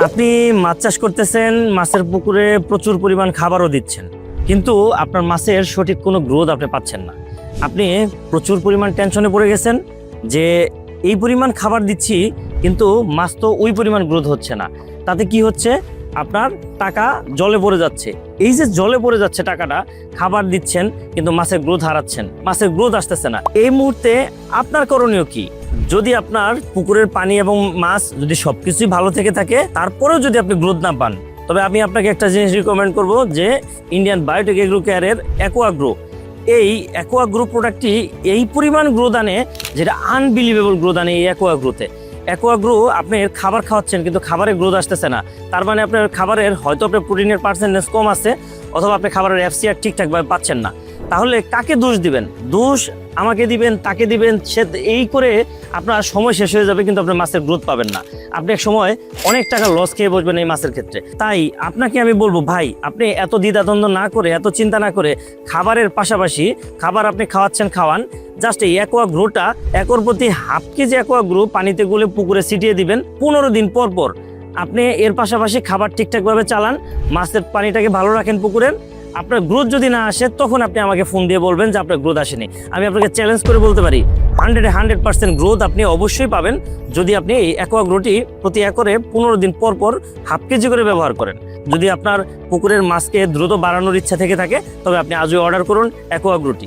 আপনি মাছ চাষ করতেছেন, মাছের পুকুরে প্রচুর পরিমাণ খাবারও দিচ্ছেন, কিন্তু আপনার মাছের সঠিক কোনো গ্রোথ আপনি পাচ্ছেন না। আপনি প্রচুর পরিমাণ টেনশনে পড়ে গেছেন যে এই পরিমাণ খাবার দিচ্ছি কিন্তু মাছ তো ওই পরিমাণ গ্রোথ হচ্ছে না। তাতে কি হচ্ছে, আপনার টাকা জলে পড়ে যাচ্ছে। এই যে জলে পড়ে যাচ্ছে টাকাটা, খাবার দিচ্ছেন কিন্তু মাছের গ্রোথ হারাচ্ছেন, মাছের গ্রোথ আসতেছে না। এই মুহূর্তে আপনার করণীয় কি? যদি আপনার পুকুরের পানি এবং মাছ যদি সবকিছুই ভালো থেকে থাকে, তারপরেও যদি আপনি গ্রোথ না পান, তবে আমি আপনাকে একটা জিনিস রিকমেন্ড করব যে ইন্ডিয়ান বায়োটেক এগ্রো কেয়ারের অ্যাকোয়াগ্রো। এই অ্যাকোয়াগ্রো প্রোডাক্টটি এই পরিমাণ গ্রোথ আনে, যেটা আনবিলিভেবল গ্রোথ আনে এই অ্যাকোয়াগ্রোতে। অ্যাকোয়াগ্রো আপনি খাবার খাওয়াচ্ছেন কিন্তু খাবারের গ্রোথ আসতেছে না, তার মানে আপনার খাবারের হয়তো আপনার প্রোটিনের পার্সেন্টেজ কম আছে, অথবা আপনি খাবারের এফসিআর ঠিকঠাকভাবে পাচ্ছেন না। তাহলে কাকে দোষ দিবেন? দোষ আমাকে দিবেন, তাকে দিবেন, সে এই করে আপনার সময় শেষ হয়ে যাবে, কিন্তু আপনার মাছের গ্রোথ পাবেন না। আপনি এক সময় অনেক টাকা লস খেয়ে বসবেন এই মাছের ক্ষেত্রে। তাই আপনাকে আমি বলবো, ভাই আপনি এত দ্বিধাদ্বন্দ্ব না করে, এত চিন্তা না করে, খাবারের পাশাপাশি খাবার আপনি খাওয়ান, জাস্ট এই অ্যাকোয়াগ্রোটা একর প্রতি হাফ কেজি অ্যাকোয়াগ্রো পানিতে গুলে পুকুরে ছিটিয়ে দিবেন 15 দিন পর পর। আপনি এর পাশাপাশি খাবার ঠিকঠাকভাবে চালান, মাছের পানিটাকে ভালো রাখেন পুকুরের। আপনার গ্রোথ যদি না আসে, তখন আপনি আমাকে ফোন দিয়ে বলবেন যে আপনার গ্রোথ আসেনি। আমি আপনাকে চ্যালেঞ্জ করে বলতে পারি 100% গ্রোথ আপনি অবশ্যই পাবেন, যদি আপনি এই অ্যাকোয়াগ্রোটি প্রতি একরে 15 দিন পর পর হাফ কেজি করে ব্যবহার করেন। যদি আপনার পুকুরের মাছকে দ্রুত বাড়ানোর ইচ্ছা থেকে থাকে, তবে আপনি আজই অর্ডার করুন অ্যাকোয়াগ্রোটি।